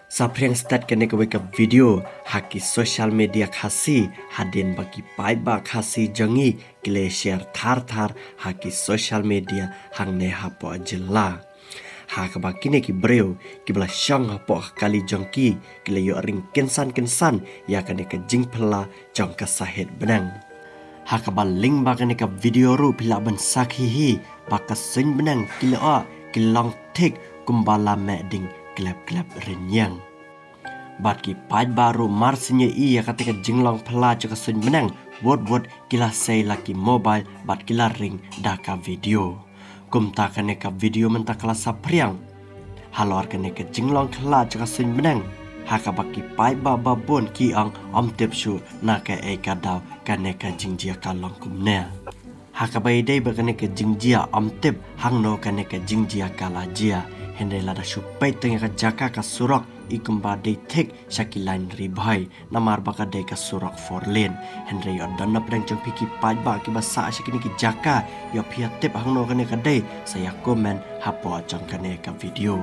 Sapriang start kene ke video haki social media khasi hadin baki pai ba khasi jangi kile share thar haki social media hang ne hapo jela. Hak ba kine ki breu ki bla shang hapo kali jangki kile yo ring kensan ya kene ke jing pela jang ka sahid benang. Hak ba link ba kene ke video ru pila ban sakhi ba ka sin benang kile a kilong tik kumbala meding klep renyang. Bat ki paj baru marsinya iya ketika jinglong pela jaka sun menang word kila say laki mobile bat kila ring daka video. Kum ta kene ka video menta kala sapriang. Halor kene ke jinglong kala jaka sun menang. Haka baki paj ba bon ki ang om tip shu na ka e ka daw kene ka jingjia kalong kumne. Haka bai dai ba kene ke jingjia om tip hang no kene ke jingjia kala jia. Hendai lada supai tengah jaka ka surok ikumba day tek shakilain ribhai namar baka day ka surok 4 lane Hendai odan na preng jong piki paj ba ki basa shakini ki jaka yo pia tip hangno kane ka day saya komen hapo jong kane ka video.